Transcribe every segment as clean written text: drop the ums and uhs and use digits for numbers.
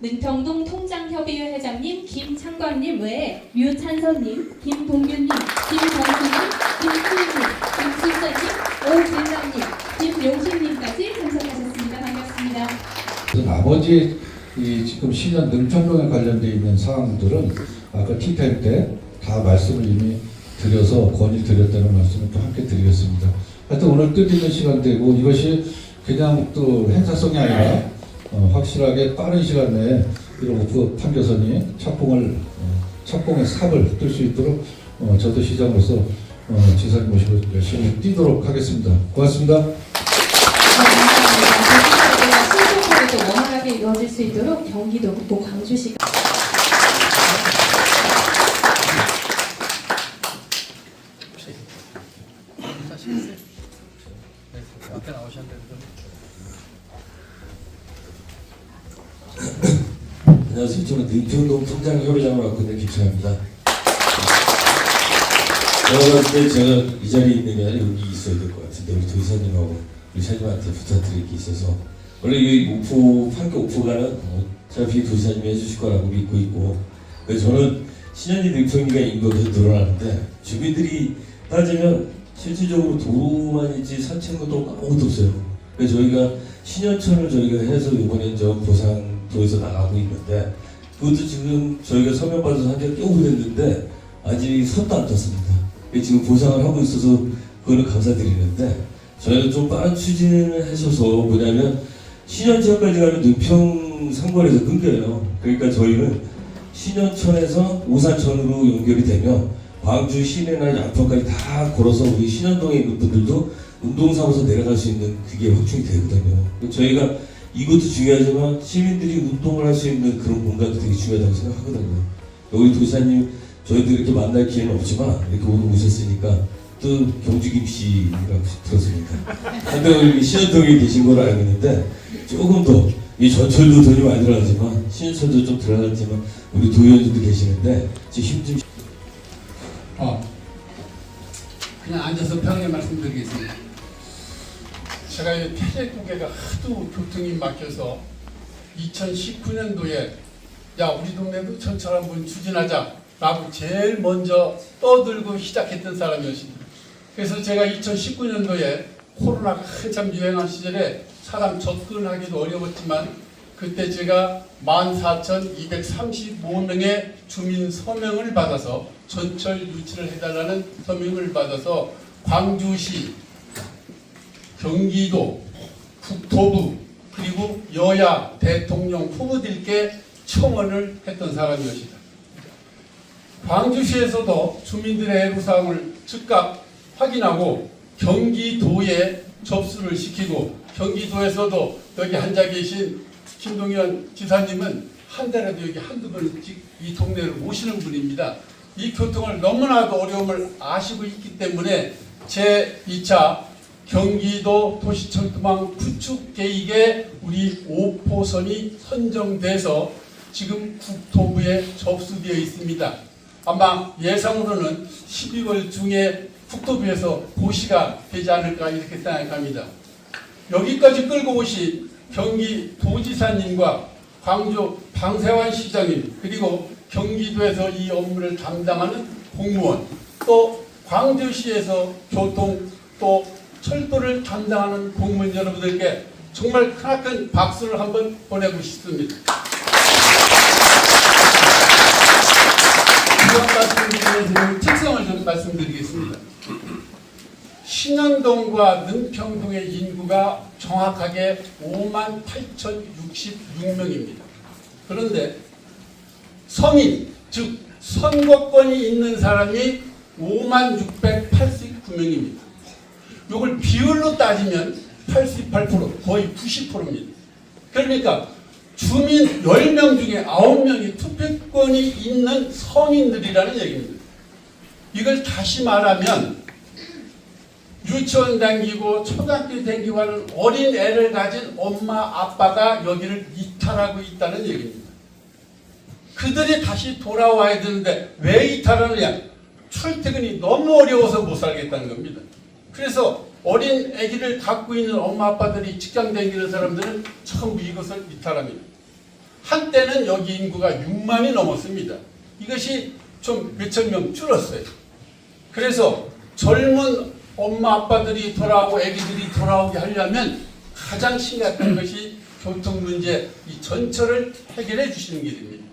능평동 통장협의회 회장님 김창광님 외에 류찬선님, 김동균님, 김정수님, 김수희님, 김수선님, 오진상님, 김용신님까지 참석하셨습니다. 반갑습니다. 나머지 지금 신현 능평동에 관련되어 있는 사항들은 아까 티타임 때 다 말씀을 이미 드려서 건의드렸다는 말씀을 또 함께 드리겠습니다. 하여튼 오늘 뜻있는 시간대고 이것이 그냥 또 행사성이 아니라 확실하게 빠른 시간 내에 이런 오프 판교선이 착공의 삽을 뜰 수 있도록 저도 시장으로서 지사님 모시고 열심히 뛰도록 하겠습니다. 고맙습니다. 신속하게 원활하게 이루어질 수 있도록 경기도 또 광주시가 앞에 나오셨는데 안녕하세요. 저는 능평동 통장협의장으로 맡고 있는 김창입니다. 제가 봤을 때 제가 이 자리에 있는 게 아니라 여기 있어야 될 것 같은데 우리 도지사님하고 우리 사장님한테 부탁드릴 게 있어서 원래 이 판교 오프가는 어차피 도지사님이 해주실 거라고 믿고 있고 그래서 저는 신현지 능평리가 인구가 계속 늘어나는데 주민들이 따지면 실질적으로 도로만 있지 산책로도 아무것도 없어요. 그래서 저희가 신현천을 저희가 해서 이번에 저 보상도에서 나가고 있는데 그것도 지금 저희가 서명받아서 한 지가 꽤 오래됐는데 아직 선도 안 떴습니다. 지금 보상을 하고 있어서 그거는 감사드리는데 저희가 좀 빠른 추진을 해줘서 뭐냐면 신현지역까지 가면 능평 상권에서 끊겨요. 그러니까 저희는 신현천에서 오산천으로 연결이 되면 광주 시내나 양평까지 다 걸어서 우리 신현동에 있는 분들도 운동삼아서 내려갈 수 있는 그게 확충이 되거든요. 저희가 이것도 중요하지만 시민들이 운동을 할 수 있는 그런 공간도 되게 중요하다고 생각하거든요. 우리 도지사님 저희도 이렇게 만날 기회는 없지만 이렇게 오늘 오셨으니까 또 경주 김씨라고 들었으니까 한번 신현동에 계신 걸로 알고 있는데 조금 더 이 전철도 돈이 많이 들어가지만 신현철도 좀 들어가지만 우리 도의원님도 계시는데 지금 힘 좀 그냥 앉아서 편하게 말씀드리겠습니다. 제가 이 태제국에가 하도 교통이 막혀서 2019년도에 야 우리 동네도 전철 한번 추진하자 라고 제일 먼저 떠들고 시작했던 사람이었습니다. 그래서 제가 2019년도에 코로나가 한참 유행한 시절에 사람 접근하기도 어려웠지만 그때 제가 14,235명의 주민 서명을 받아서 전철 유치를 해달라는 서명을 받아서 광주시, 경기도, 국토부 그리고 여야 대통령 후보들께 청원을 했던 사람이었습니다. 광주시에서도 주민들의 애로사항을 즉각 확인하고 경기도에 접수를 시키고 경기도에서도 여기 앉아 계신 김동연 지사님은 한 달에도 여기 한두 번씩 이 동네를 오시는 분입니다. 이 교통을 너무나도 어려움을 아시고 있기 때문에 제2차 경기도 도시철도망 구축 계획에 우리 5호선이 선정돼서 지금 국토부에 접수되어 있습니다. 아마 예상으로는 12월 중에 국토부에서 고시가 되지 않을까 이렇게 생각합니다. 여기까지 끌고 오신 경기도지사님과 광주 방세환 시장님 그리고 경기도에서 이 업무를 담당하는 공무원 또 광주시에서 교통 또 철도를 담당하는 공무원 여러분들께 정말 크나큰 박수를 한번 보내고 싶습니다. 이런 말씀드리면서 특성을 좀 말씀드리겠습니다. 신현동과 능평동의 인구가 정확하게 58,066명입니다. 그런데 성인, 즉 선거권이 있는 사람이 56,689명입니다. 이걸 비율로 따지면 88%, 거의 90%입니다. 그러니까 주민 10명 중에 9명이 투표권이 있는 성인들이라는 얘기입니다. 이걸 다시 말하면 유치원 다니고 초등학교 다니고 하는 어린 애를 가진 엄마 아빠가 여기를 이탈하고 있다는 얘기입니다. 그들이 다시 돌아와야 되는데 왜 이탈하느냐? 출퇴근이 너무 어려워서 못 살겠다는 겁니다. 그래서 어린 아기를 갖고 있는 엄마 아빠들이 직장 다니는 사람들은 전부 이것을 이탈합니다. 한때는 여기 인구가 6만이 넘었습니다. 이것이 좀 몇천 명 줄었어요. 그래서 젊은 엄마 아빠들이 돌아오고 아기들이 돌아오게 하려면 가장 심각한 것이 교통 문제, 이 전철을 해결해 주시는 길입니다.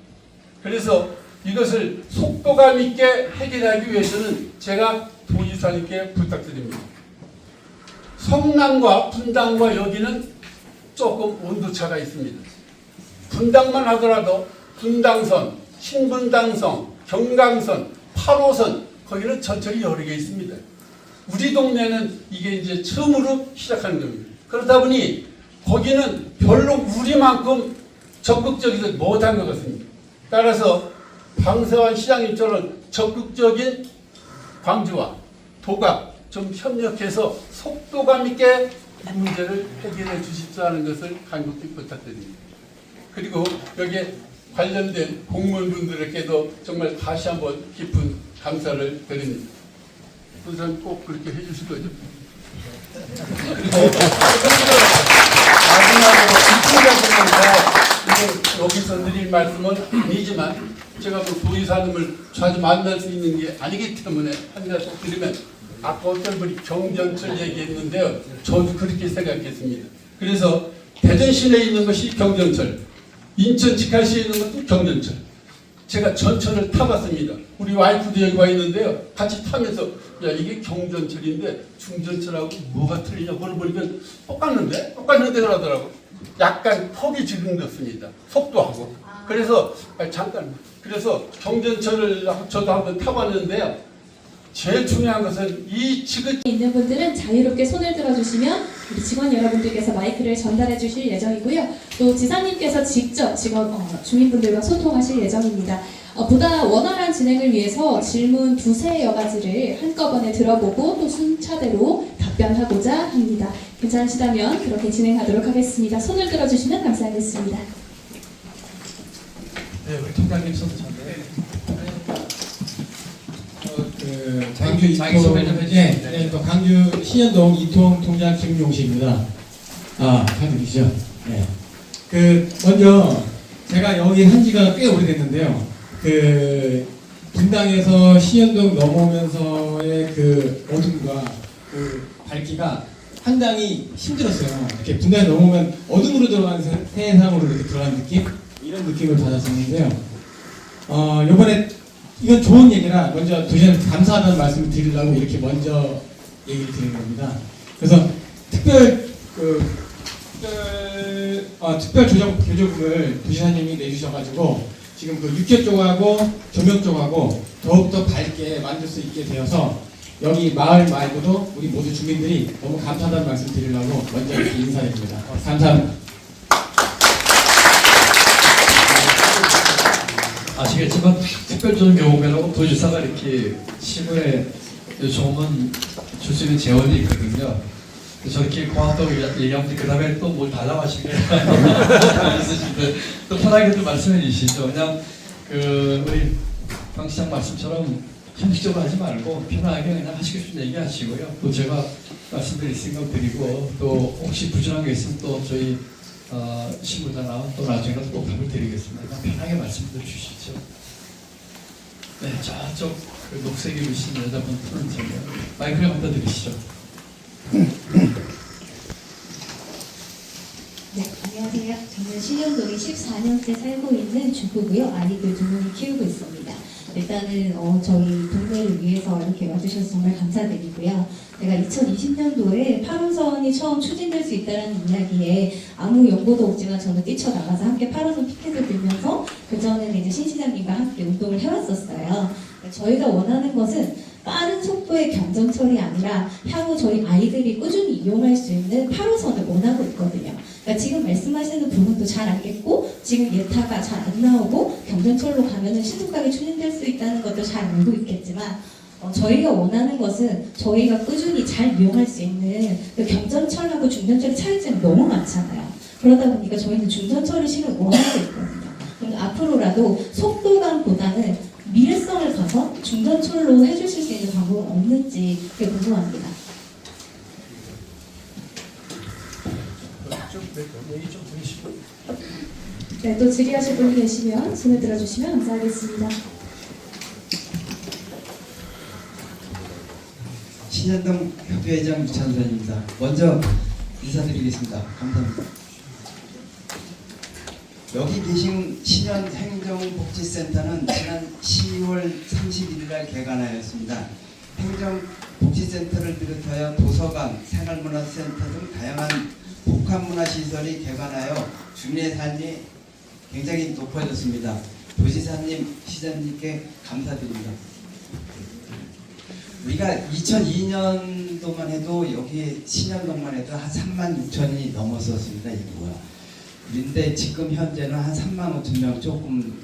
그래서 이것을 속도감 있게 해결하기 위해서는 제가 도지사님께 부탁드립니다. 성남과 분당과 여기는 조금 온도차가 있습니다. 분당만 하더라도 분당선, 신분당선, 경강선, 8호선 거기는 전철이 여러 개 있습니다. 우리 동네는 이게 이제 처음으로 시작하는 겁니다. 그러다 보니 거기는 별로 우리만큼 적극적이지 못한 것 같습니다. 따라서 방세환 시장님처럼 적극적인 광주와 도가 좀 협력해서 속도감 있게 이 문제를 해결해 주십사는 것을 간곡히 부탁드립니다. 그리고 여기에 관련된 공무원분들에게도 정말 다시 한번 깊은 감사를 드립니다. 우선 꼭 그렇게 해주실 거죠? 그리고 마지막으로 여기서 드릴 말씀은 아니지만 제가 뭐 도의사님을 자주 만날 수 있는 게 아니기 때문에 한 가지 꼭 드리면 아까 어떤 분이 경전철 얘기했는데요. 저도 그렇게 생각했습니다. 그래서 대전 시내에 있는 것이 경전철, 인천 직할시에 있는 것도 경전철. 제가 전철을 타봤습니다. 우리 와이프도 여기 와 있는데요. 같이 타면서 야 이게 경전철인데 중전철하고 뭐가 틀리냐 물어보니까 똑같는데 그러더라고. 약간 턱이 지금졌습니다. 속도하고. 그래서 잠깐 그래서 경전철을 저도 한번 타봤는데요. 제일 중요한 것은 이 지긋 있는 분들은 자유롭게 손을 들어주시면 우리 직원 여러분들께서 마이크를 전달해 주실 예정이고요. 또 지사님께서 직접 주민분들과 소통하실 예정입니다. 보다 원활한 진행을 위해서 질문 두세 가지를 한꺼번에 들어보고 또 순차대로 답변하고자 합니다. 괜찮으시다면 그렇게 진행하도록 하겠습니다. 손을 들어주시면 감사하겠습니다. 네, 우리 통장님 손 잡네. 광주 자기 소개 좀 해주시죠. 네, 또 광주 신현동 이통 통장 김용식입니다. 축하드리죠. 네. 먼저 제가 여기 한 지가 꽤 오래됐는데요. 분당에서 신현동 넘어오면서의 어둠과 밝기가 상당히 힘들었어요. 이렇게 분당에 넘어오면 어둠으로 들어가는 세상으로 이렇게 들어가는 느낌? 이런 느낌을 받았었는데요. 이번에 이건 좋은 얘기라 먼저 도시한테 감사하다는 말씀을 드리려고 이렇게 먼저 얘기를 드리는 겁니다. 그래서 특별 교조금을 도시사님이 내주셔가지고 지금 육교 쪽하고 조명 쪽하고 더욱더 밝게 만들 수 있게 되어서 여기 마을 말고도 우리 모두 주민들이 너무 감사하다는 말씀 드리려고 먼저 이렇게 인사드립니다. 감사합니다. 아시겠지만 특별조정 경우라고 도지사가 이렇게 시부에 요청하면 줄 수 있는 재원이 있거든요. 저렇게 고맙다고 얘기하면 그 다음에 또 뭘 달라고 하시면 있으신데 또 편하게 좀 말씀해 주시죠. 그냥 우리 강 시장 말씀처럼 형식적으로 하지 말고 편하게 그냥 하시고 싶은 얘기 하시고요. 또 제가 말씀드릴 생각 드리고 또 혹시 부족한 게 있으면 또 저희 신부자나 또 나중에라도 꼭 답을 드리겠습니다. 그냥 편하게 말씀해 주시죠. 네, 저쪽 녹색 입으신 여자분 푸른색이요. 마이크를 갖다 드리시죠. 네, 안녕하세요. 저는 신현동에 14년째 살고 있는 주부고요. 아이들 2명을 키우고 있습니다. 일단은 저희 동네를 위해서 이렇게 와주셔서 정말 감사드리고요. 제가 2020년도에 8호선이 처음 추진될 수 있다는 이야기에 아무 연고도 없지만 저는 뛰쳐나가서 함께 8호선 피켓을 들면서 그전에는 이제 신 시장님과 함께 운동을 해왔었어요. 저희가 원하는 것은 빠른 속도의 경전철이 아니라 향후 저희 아이들이 꾸준히 이용할 수 있는 8호선을 원하고 있거든요. 그러니까 지금 말씀하시는 부분도 잘 알겠고 지금 예타가 잘 안 나오고 경전철로 가면은 신속하게 추진될 수 있다는 것도 잘 알고 있겠지만 저희가 원하는 것은 저희가 꾸준히 잘 이용할 수 있는 그 경전철하고 중전철의 차이점이 너무 많잖아요. 그러다 보니까 저희는 중전철을 실은 원하고 있거든요. 그러니까 앞으로라도 속도감보다는 밀성을 가서 중전철로 해주실 수 있는 방법은 없는지 그게 궁금합니다. 좀 얘기 좀 들으시고. 네, 또 질의하실 분이 계시면 손을 들어주시면 감사하겠습니다. 신현동 협의회장 유찬선입니다. 먼저 인사드리겠습니다. 감사합니다. 여기 계신 신현행정복지센터는 지난 10월 31일 날 개관하였습니다. 행정복지센터를 비롯하여 도서관, 생활문화센터 등 다양한 복합문화시설이 개관하여 주민의 삶이 굉장히 높아졌습니다. 도지사님, 시장님께 감사드립니다. 우리가 2002년도만 해도 여기 신현동만 해도 한 3만 6천이 넘었었습니다. 인구가. 그런데 지금 현재는 한 3만 5천 명 조금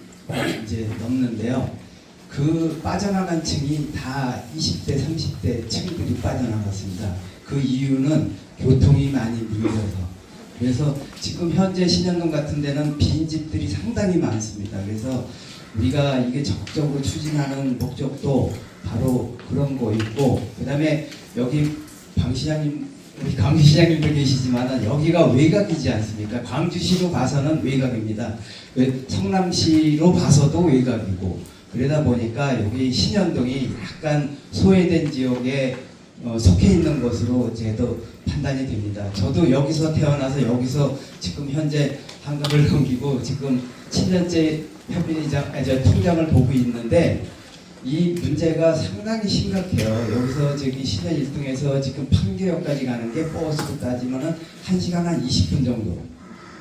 이제 넘는데요. 그 빠져나간 층이 다 20대, 30대 층들이 빠져나갔습니다. 그 이유는 교통이 많이 밀려서. 그래서 지금 현재 신현동 같은 데는 빈집들이 상당히 많습니다. 그래서 우리가 이게 적극적으로 추진하는 목적도 바로 그런 거 있고, 그 다음에 여기 방시장님, 우리 강시장님도 계시지만 여기가 외곽이지 않습니까? 광주시로 봐서는 외곽입니다. 성남시로 봐서도 외곽이고, 그러다 보니까 여기 신현동이 약간 소외된 지역에 속해 있는 것으로 저도 판단이 됩니다. 저도 여기서 태어나서 여기서 지금 현재 한갑을 넘기고 지금 7년째 통장을 보고 있는데 이 문제가 상당히 심각해요. 여기서 저기 신현 1동에서 지금 판교역까지 가는 게 버스로 따지면은 1시간 한 20분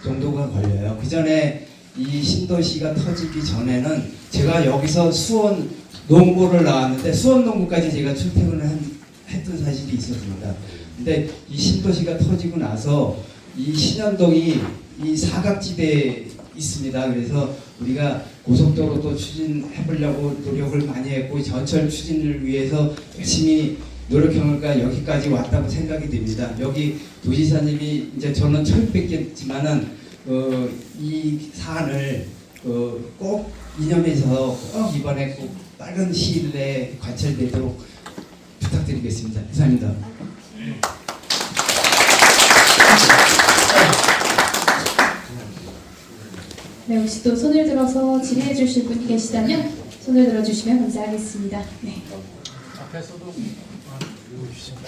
정도가 걸려요. 그 전에 이 신도시가 터지기 전에는 제가 여기서 수원 농구를 나왔는데 수원 농구까지 제가 출퇴근을 했던 사실이 있었습니다. 근데 이 신도시가 터지고 나서 이 신현동이 이 사각지대에 있습니다. 그래서 우리가 고속도로도 추진해 보려고 노력을 많이 했고 전철 추진을 위해서 열심히 노력해보니까 여기까지 왔다고 생각이 됩니다. 여기 도지사님이 이제 저는 처음 뵙겠지만은 이 사안을 꼭 이념해서 꼭 이번에 꼭 빠른 시일 내에 관철되도록 부탁드리겠습니다. 이상입니다. 네, 혹시 또 손을 들어서 질의해 주실 분이 계시다면 손을 들어주시면 감사하겠습니다. 네. 앞에서도 읽어주십니다.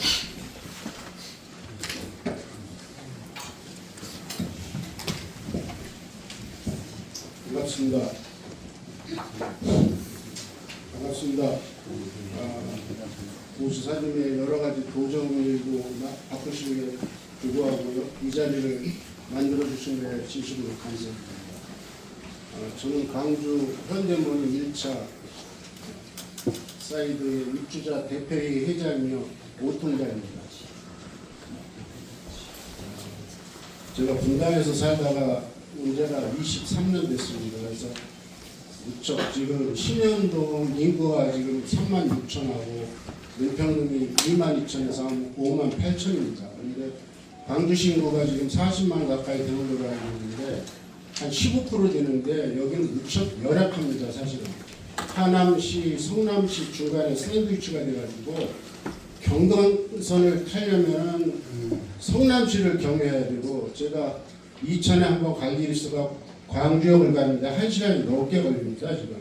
반갑습니다. 반갑습니다. 도지사님의 여러 가지 도정일도 바쁘시게 불구하고요. 이 자리를 만들어 주신 데 진심으로 감사합니다. 저는 광주 현대모닝 1차 사이드의 입주자 대표회의 회장이며 오통자입니다. 제가 분당에서 살다가 문제가 23년 됐습니다. 그래서 무척 지금 신현동 인구가 지금 3만 6천하고 은평동이 2만 2천에서 한 5만 8천입니다. 그런데 광주시 인구가 지금 40만 가까이 되는 걸로 알고 있는데 한 15% 되는데 여기는 무척 열악합니다. 사실은 하남시, 성남시 중간에 샌드위치가 돼가지고 경강선을 타려면 성남시를 경유해야 되고 제가 이천에 한번 갈 일이 있어서 광주역을 가는데 1시간이 넘게 걸립니다. 지금.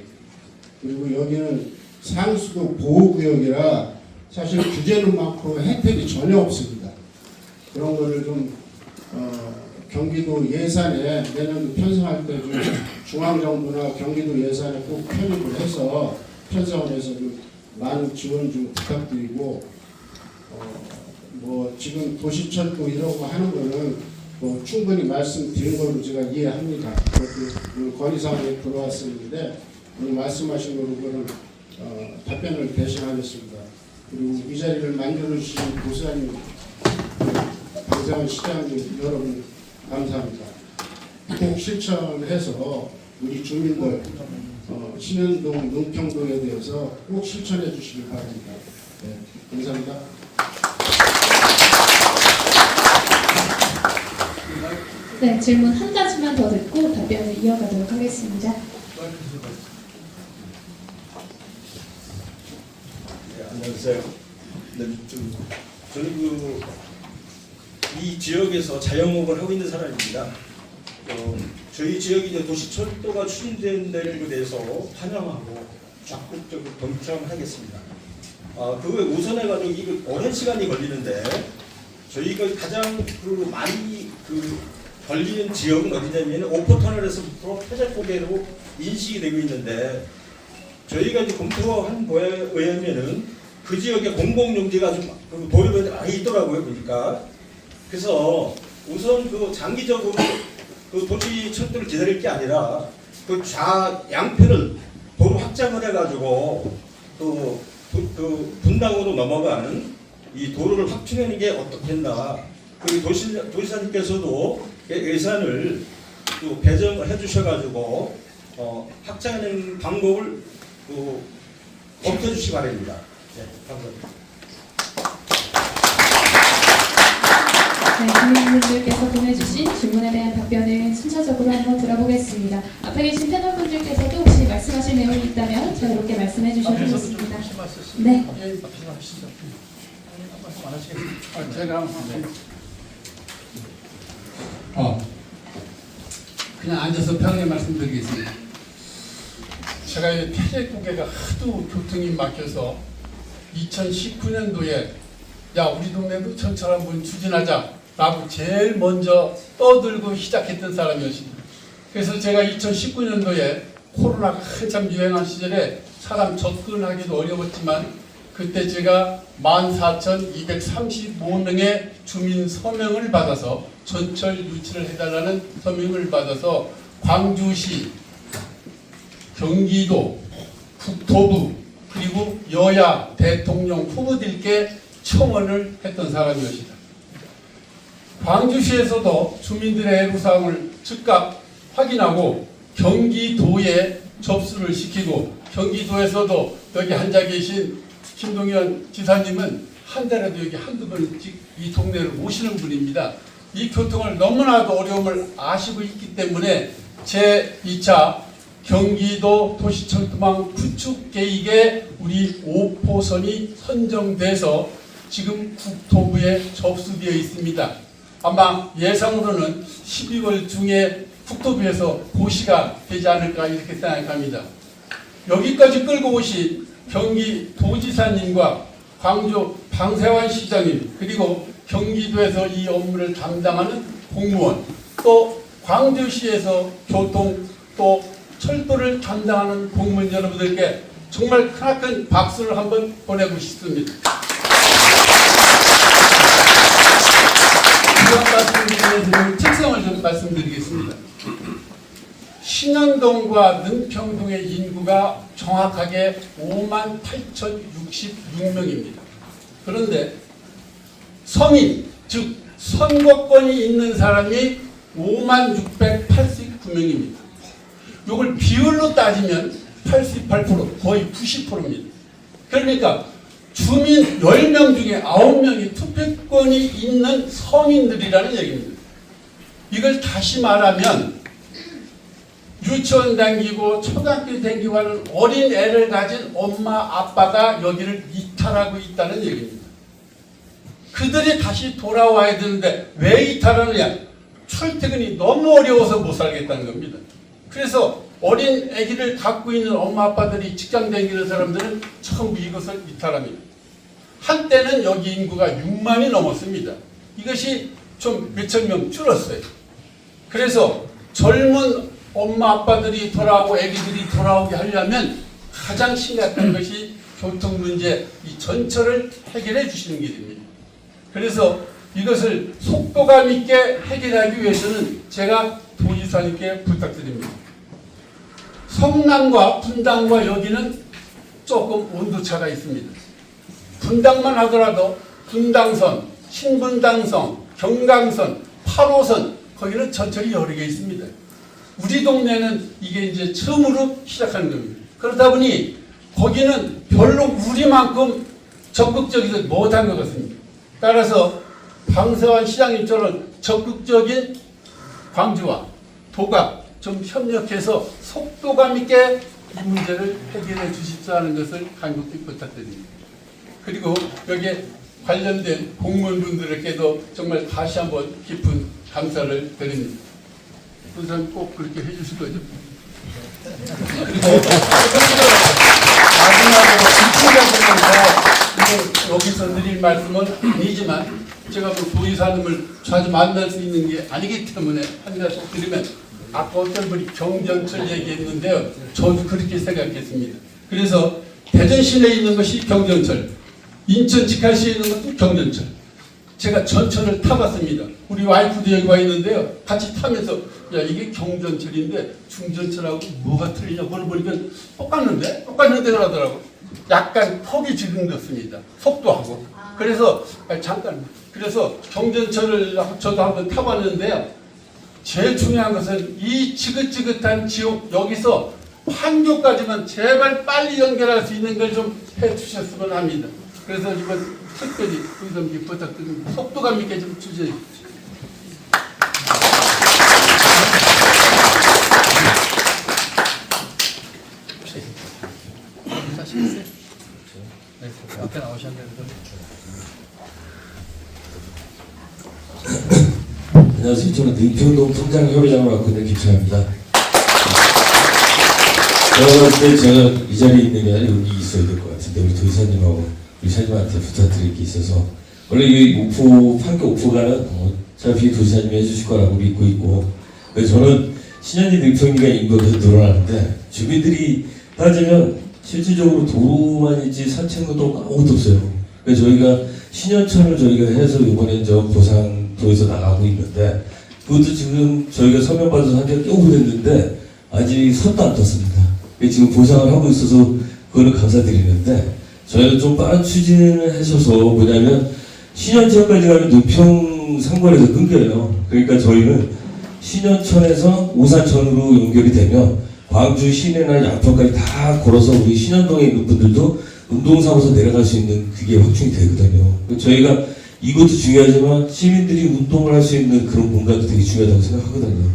그리고 여기는 상수도 보호구역이라 사실 규제는 많고 혜택이 전혀 없습니다. 그런 거를 좀 경기도 예산에 내년 편성할 때 좀 중앙정부나 경기도 예산에 꼭 편입을 해서 편성을 해서 좀 많은 지원 좀 부탁드리고 뭐 지금 도시철도 이러고 하는 거는 뭐 충분히 말씀드린 걸로 제가 이해합니다. 그것도 건의사항에 들어왔었는데 오늘 말씀하신 거로는 답변을 대신하겠습니다. 그리고 이 자리를 만들어주신 도사님, 방세환 시장님 여러분 감사합니다. 꼭 실천해서 우리 주민들 신현동, 능평동에 대해서 꼭 실천해 주시길 바랍니다. 네, 감사합니다. 네, 질문 한 가지만 더 듣고 답변을 이어가도록 하겠습니다. 네, 안녕하세요. 네, 저는 이 지역에서 자영업을 하고 있는 사람입니다. 저희 지역이 이제 도시철도가 추진되는 데에 대해서 환영하고 적극적으로 동참하겠습니다. 그거에 우선해가지고 이거 오랜 시간이 걸리는데 저희가 가장 많이 걸리는 지역은 어디냐면 오포터널에서부터 태작고개로 인식이 되고 있는데 저희가 이제 검토한 거에 의하면은 그 지역에 공공용지가 좀 도로가 많이 있더라고요 보니까. 그래서 우선 장기적으로 도시 철도를 기다릴 게 아니라 양편을 도로 확장을 해가지고 분당으로 넘어가는 이 도로를 확충하는 게 어떻겠나. 그리고 도지사님께서도 예산을 또 배정을 해주셔가지고 확장하는 방법을 검토해 주시기 바랍니다. 네, 감사합니다. 네, 주민분들께서 보내주신 질문에 대한 답변을 순차적으로 한번 들어보겠습니다. 앞에 계신 패널분들께서도 혹시 말씀하실 내용이 있다면 자유롭게 말씀해 주셔도 좋습니다. 네. 제가 그냥 앉아서 편하게 말씀드리겠습니다. 제가 이 태제고개가 하도 교통이 막혀서 2019년도에 야 우리 동네도 전철 한번 추진하자 라고 제일 먼저 떠들고 시작했던 사람이었습니다. 그래서 제가 2019년도에 코로나가 한참 유행한 시절에 사람 접근하기도 어려웠지만 그때 제가 14,235명의 주민 서명을 받아서 전철 유치를 해달라는 서명을 받아서 광주시, 경기도, 국토부 그리고 여야 대통령 후보들께 청원을 했던 사람이었습니다. 광주시에서도 주민들의 애로사항을 즉각 확인하고 경기도에 접수를 시키고 경기도에서도 여기 앉아 계신 김동연 지사님은 한 달에도 여기 한두 번씩 이 동네를 오시는 분입니다. 이 교통을 너무나도 어려움을 아시고 있기 때문에 제2차 경기도 도시철도망 구축 계획에 우리 5호선이 선정돼서 지금 국토부에 접수되어 있습니다. 아마 예상으로는 12월 중에 국토부에서 고시가 되지 않을까 이렇게 생각합니다. 여기까지 끌고 오신 경기도지사님과 광주 방세환 시장님 그리고 경기도에서 이 업무를 담당하는 공무원 또 광주시에서 교통 또 철도를 담당하는 공무원 여러분들께 정말 크나큰 박수를 한번 보내고 싶습니다. 이런 말씀드리는 특성을 좀 말씀드리겠습니다. 신현동과 능평동의 인구가 정확하게 58,066명입니다. 그런데 성인, 즉 선거권이 있는 사람이 56,689명입니다. 이걸 비율로 따지면 88%, 거의 90%입니다. 그러니까 주민 10명 중에 9명이 투표권이 있는 성인들이라는 얘기입니다. 이걸 다시 말하면 유치원 다니고 초등학교 다니고 하는 어린 애를 가진 엄마 아빠가 여기를 이탈하고 있다는 얘기입니다. 그들이 다시 돌아와야 되는데 왜 이탈하느냐? 출퇴근이 너무 어려워서 못 살겠다는 겁니다. 그래서 어린 아기를 갖고 있는 엄마 아빠들이 직장 다니는 사람들은 전부 이것을 이탈합니다. 한때는 여기 인구가 6만이 넘었습니다. 이것이 좀 몇천 명 줄었어요. 그래서 젊은 엄마 아빠들이 돌아오고 아기들이 돌아오게 하려면 가장 심각한 것이 교통 문제, 이 전철을 해결해 주시는 길입니다. 그래서 이것을 속도감 있게 해결하기 위해서는 제가 도지사님께 부탁드립니다. 성남과 분당과 여기는 조금 온도차가 있습니다. 분당만 하더라도 분당선, 신분당선, 경강선, 8호선 거기는 전철이 여러 개 있습니다. 우리 동네는 이게 이제 처음으로 시작하는 겁니다. 그러다 보니 거기는 별로 우리만큼 적극적이지 못한 것 같습니다. 따라서 방세환 시장님처럼 적극적인 광주와 도가 좀 협력해서 속도감 있게 이 문제를 해결해 주십사는 것을 간곡히 부탁드립니다. 그리고 여기에 관련된 공무원분들에게도 정말 다시 한번 깊은 감사를 드립니다. 도지사님 꼭 그렇게 해주실 거죠? 마지막으로 여기서 드릴 말씀은 아니지만 제가 뭐 도지사님을 자주 만날 수 있는 게 아니기 때문에 한 가지 드리면 아까 어떤 분이 경전철 얘기했는데요. 저도 그렇게 생각했습니다. 그래서 대전 시내에 있는 것이 경전철, 인천 직할시에 있는 것도 경전철. 제가 전철을 타봤습니다. 우리 와이프도 여기 와 있는데요. 같이 타면서 야 이게 경전철인데 중전철하고 뭐가 틀리냐 물어보니까 똑같는데 그러더라고. 약간 턱이 지금졌습니다. 속도하고. 그래서 잠깐. 그래서 경전철을 저도 한번 타봤는데요. 제일 중요한 것은 이 지긋지긋한 지옥 여기서 판교까지만 제발 빨리 연결할 수 있는 걸 좀 해주셨으면 합니다. 그래서 이번 특별히 의dom기 부탁드립니다. 속도감 있게 좀 주세요. 앞에 나오셨는데. 안녕하세요. 저는 능평동 통장협의장을 맡고 있는 김창입니다. 제가 봤을 때 제가 이 자리에 있는 게 아니라 여기 있어야 될 것 같은데 우리 도지사님하고 우리 사장님한테 부탁드릴 게 있어서 원래 이 오포 판교 오포가는 어차피 도지사님이 해주실 거라고 믿고 있고 저는 신현지 능평리가 인구가 늘어나는데 주민들이 따지면 실질적으로 도로만 있지 산책로도 아무것도 없어요. 그래서 저희가 신현천을 저희가 해서 이번에 저 보상도에서 나가고 있는데 그것도 지금 저희가 서명받아서 한 지가 꽤 오래됐는데 아직 손도 안 떴습니다. 지금 보상을 하고 있어서 그거는 감사드리는데 저희가 좀 빠른 추진을 하셔서 뭐냐면 신현천까지 가면 능평 상권에서 끊겨요. 그러니까 저희는 신현천에서 오산천으로 연결이 되면 광주 시내나 양평까지 다 걸어서 우리 신현동에 있는 분들도 운동삼아서 내려갈 수 있는 그게 확충이 되거든요. 저희가 이것도 중요하지만 시민들이 운동을 할 수 있는 그런 공간도 되게 중요하다고 생각하거든요.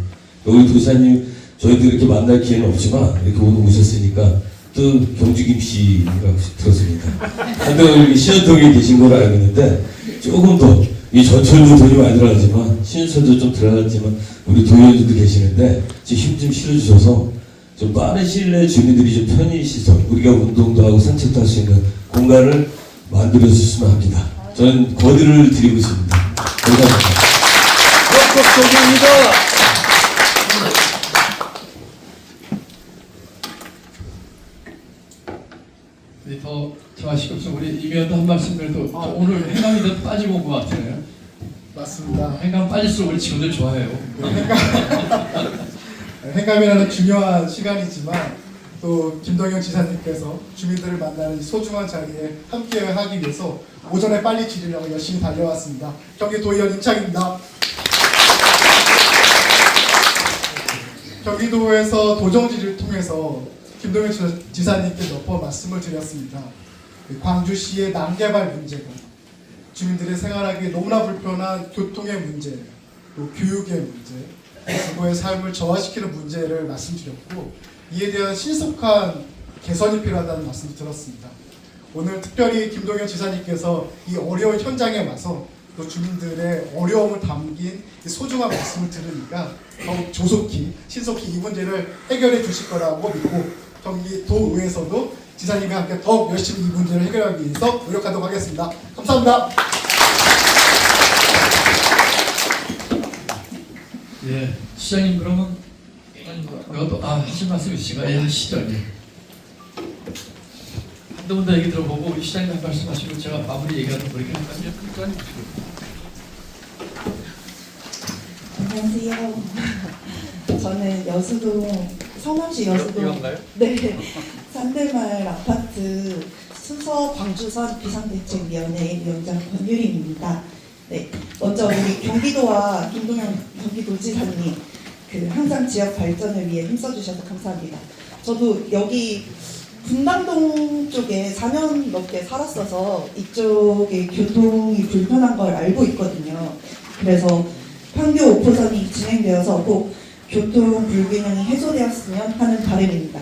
우리 도지사님 저희도 이렇게 만날 기회는 없지만 이렇게 오늘 오셨으니까 또 경주 김씨라고 들었습니다. 한동안 신현동에 계신 걸로 알고 있는데 조금 더 이 전철도 돈이 많이 들어가지만 신현천도 좀 들어갔지만 우리 도의원님도 계시는데 지금 힘 좀 실어주셔서 좀 빠른 시일 내에 주민들이 좀 편의시설 우리가 운동도 하고 산책도 할 수 있는 공간을 만들어 주셨으면 합니다. 저는 거들을 드리고 있습니다. 감사합니다. 적극적입니다. 더 하실 것 없어. 우리 임 의원도 한 말씀 그래도 오늘 행감이 더 빠지고 온 것 같아요. 맞습니다. 행감 빠질수록 우리 직원들 좋아해요. 행감이라는 중요한 시간이지만 또 김동영 지사님께서 주민들을 만나는 소중한 자리에 함께 하기 위해서 오전에 빨리 지르려고 열심히 달려왔습니다. 경기도의원 임창입니다. 경기도에서 도정지를 통해서 김동영 지사님께 몇 번 말씀을 드렸습니다. 광주시의 난개발 문제가 주민들의 생활하기에 너무나 불편한 교통의 문제, 또 교육의 문제, 주거의 삶을 저하시키는 문제를 말씀드렸고 이에 대한 신속한 개선이 필요하다는 말씀을 들었습니다. 오늘 특별히 김동현 지사님께서 이 어려운 현장에 와서 또 주민들의 어려움을 담긴 이 소중한 말씀을 들으니까 더욱 조속히 신속히 이 문제를 해결해 주실 거라고 믿고 경기도의회에서도 지사님과 함께 더욱 열심히 이 문제를 해결하기 위해서 노력하도록 하겠습니다. 감사합니다. 예, 시장님 그러면 또 하실 말씀 있으신가요? 예, 하시죠. 예. 한두 분 더 얘기 들어보고 우리 시장님 한 말씀 하시고 제가 마무리 얘기하도록 그렇게 할까요? 안녕하세요. 저는 여수동 성남시 여수동 이건가요? 네 산들마을 아파트 수서 광주선 비상대책위원회 위원장 권유림입니다. 네, 먼저 우리 경기도와 김동현 경기도지사님 항상 지역 발전을 위해 힘써주셔서 감사합니다. 저도 여기 분당동 쪽에 4년 넘게 살았어서 이쪽에 교통이 불편한 걸 알고 있거든요. 그래서 판교 5호선이 진행되어서 꼭 교통 불균형이 해소되었으면 하는 바람입니다.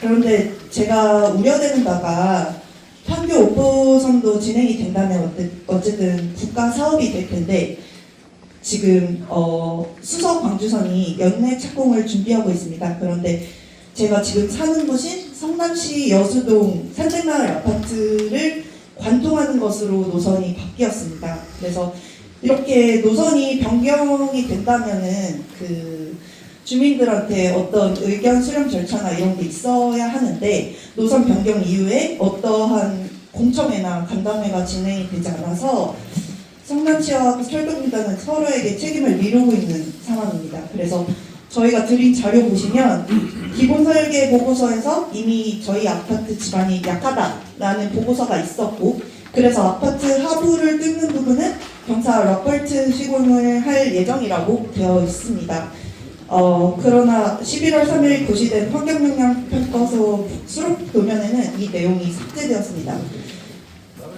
그런데 제가 우려되는 바가 판교 5호선도 진행이 된다면 어쨌든 국가 사업이 될 텐데 지금 수서 광주선이 연내 착공을 준비하고 있습니다. 그런데 제가 지금 사는 곳인 성남시 여수동 산책마을 아파트를 관통하는 것으로 노선이 바뀌었습니다. 그래서 이렇게 노선이 변경이 된다면은 그 주민들한테 어떤 의견 수렴 절차나 이런 게 있어야 하는데 노선 변경 이후에 어떠한 공청회나 간담회가 진행이 되지 않아서 성남시와 철도공단은 서로에게 책임을 미루고 있는 상황입니다. 그래서 저희가 드린 자료 보시면 기본 설계 보고서에서 이미 저희 아파트 지반이 약하다라는 보고서가 있었고, 그래서 아파트 하부를 뚫는 부분은 경사 러펄트 시공을 할 예정이라고 되어 있습니다. 그러나 11월 3일 고시된 환경영향 평가서 수록 도면에는 이 내용이 삭제되었습니다.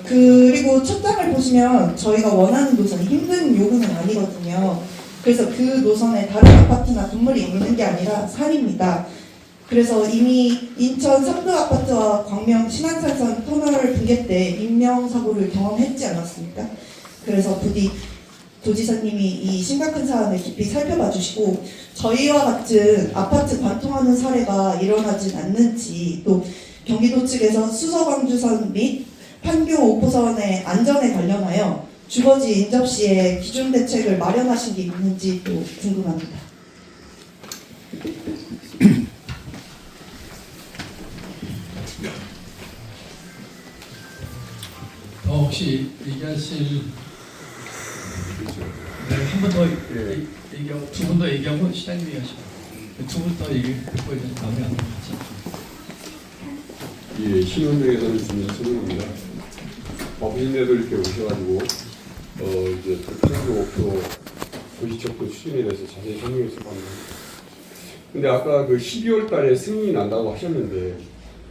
그리고 첫 장을 보시면 저희가 원하는 노선이 힘든 요구는 아니거든요. 그래서 그 노선에 다른 아파트나 건물이 있는 게 아니라 산입니다. 그래서 이미 인천 삼도 아파트와 광명 신안산선 터널 붕괴 때 인명사고를 경험했지 않았습니까? 그래서 부디 도지사님이 이 심각한 사안을 깊이 살펴봐 주시고 저희와 같은 아파트 관통하는 사례가 일어나진 않는지, 또 경기도 측에서 수서광주선 및 판교 5호선의 안전에 관련하여 주거지 인접 시에 기준 대책을 마련하신 게 있는지 또 궁금합니다. 혹시 얘기하실 한 번 더 얘기하고 두 분 더 얘기하고 시장님 얘기하시고 두 분 더 얘기 듣고 이제 다음에 한번 같이. 예, 신원동에서는 주민선입니다. 바쁘신데도 이렇게 오셔가지고 이제 판교 목표 도시척도 추진에 대해서 자세히 설명해 주셨습니다. 근데 아까 그 12월 달에 승인이 난다고 하셨는데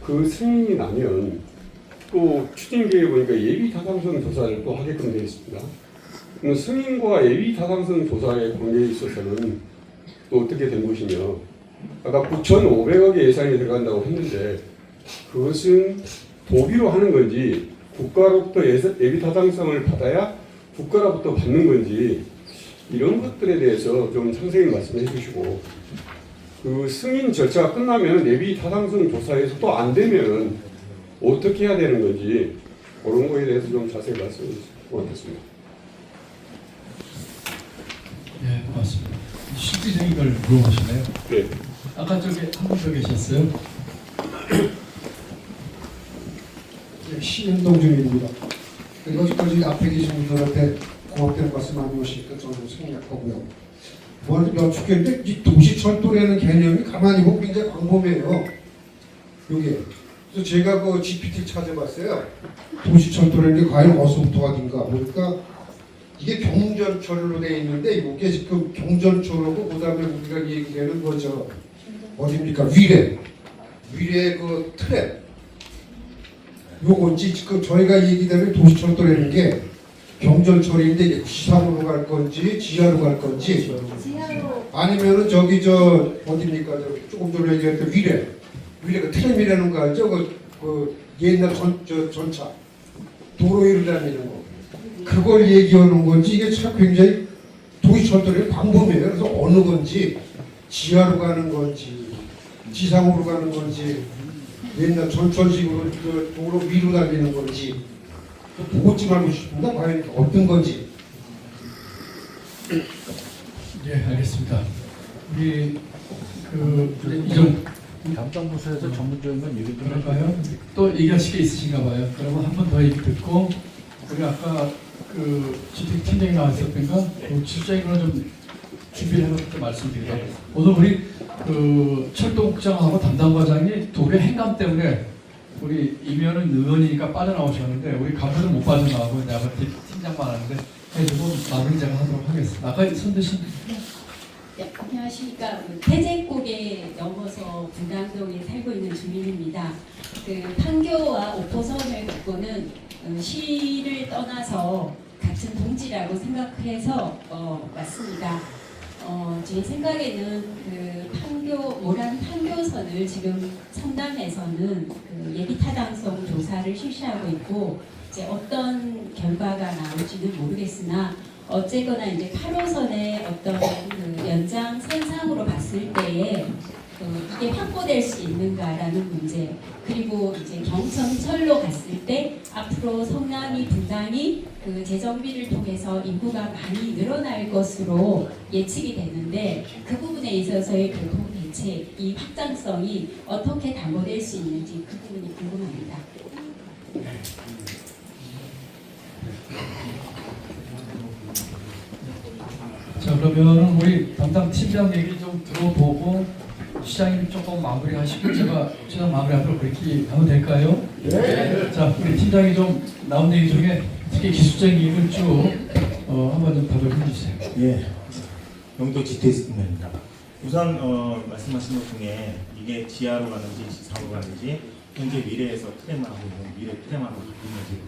그 승인이 나면 또 추진 계획에 보니까 예비 타당성 조사를 또 하게끔 되어 있습니다. 그럼 승인과 예비 타당성 조사의 관계에 있어서는 또 어떻게 된 것이며, 아까 9,500억의 예산이 들어간다고 했는데 그것은 도비로 하는 건지 국가로부터 예비 타당성을 받아야 국가로부터 받는 건지 이런 것들에 대해서 좀 상세히 말씀해 주시고, 그 승인 절차가 끝나면 예비 타당성 조사에서 또 안 되면 어떻게 해야 되는 건지 그런 거에 대해서 좀 자세히 말씀해 주시면 고맙겠습니다. 예, 고맙습니다. 실질적인 걸 물어보시네요. 네. 아까 저기 한 분 더 계셨어요. 신현동 주민입니다. 여기까지 앞에 계신 분들한테 고맙다는 말씀 많이 오시니까 저는 생략하고요. 뭐 여쭙겠는데 이 도시철도라는 개념이 가만히 보면 굉장히 광범위해요. 요게. 그래서 제가 그 GPT를 찾아봤어요. 도시철도라는 게 과연 어디서부터 어딘가 보니까 이게 경전철로 되어 있는데 이게 지금 경전철하고 그다음에 우리가 얘기하는 거죠. 어디입니까? 위례 그 트랩. 요건지 지금 저희가 얘기되는 도시철도라는 게 경전철인데 이게 지상으로 갈 건지 지하로 갈 건지 아니면은 저기 저 어디입니까? 저 조금 전에 얘기했던 위례가 트램이라는 거 알죠? 그 옛날 전차 도로 위로 다니는 거 그걸 얘기하는 건지 이게 참 굉장히 도시철도의 광범위해요. 그래서 어느 건지 지하로 가는 건지 지상으로 가는 건지 옛날 전철식으로 그 도로 위로 달리는 건지 보고 좀 알고 싶습니다. 과연 어떤 건지. 예, 알겠습니다. 우리 이좀 담당 부서에서 전문적인 건 얘기 좀 그럴까요? 또 얘기하실 게 있으신가 봐요. 그러면 한 번 더 얘기 듣고 우리 아까 그 주택 팀장이 나왔었던가 그 실적인 걸 좀 준비를 해놓고 말씀드리자. 오늘 우리 그 철도국장하고 담당과장이 도로 행감 때문에 우리 이면은 의원이니까 빠져나오셨는데 우리 간부들 못 빠져나오고 내가 팀장만 하는데 해주고 마무리 제가 하도록 하겠습니다. 아까 손 드신 네, 안녕하십니까. 태제국에 넘어서 분당동에 살고 있는 주민입니다. 그 판교와 5호선을 갖고는 시를 떠나서 같은 동지라고 생각해서 왔습니다. 제 생각에는 그 모란 판교선을 지금 성남에서는 그 예비 타당성 조사를 실시하고 있고 이제 어떤 결과가 나올지는 모르겠으나 어쨌거나 이제 8호선의 어떤 그 연장선상으로 봤을 때에 이게 확보될 수 있는가라는 문제, 그리고 이제 경천철로 갔을 때 앞으로 성남이 분당이 그 재정비를 통해서 인구가 많이 늘어날 것으로 예측이 되는데 그 부분에 있어서의 교통 대책, 이 확장성이 어떻게 담보될 수 있는지 그 부분이 궁금합니다. 자, 그러면 우리 담당 팀장 얘기 좀 들어보고 시장님 조금 마무리하시고 제가 최종 마무리하도록 그렇게 하면 될까요? 네. 자, 우리 팀장이 좀 나온 얘기 중에 특히 기술적인 얘기를 쭉 한번 좀 답을 해주세요. 예, 영도 GTS입니다. 우선 말씀하신 것 중에 이게 지하로 가는지 지상으로 가는지 현재 미래에서 트램하고 있는 미래 트램하고 바뀌는지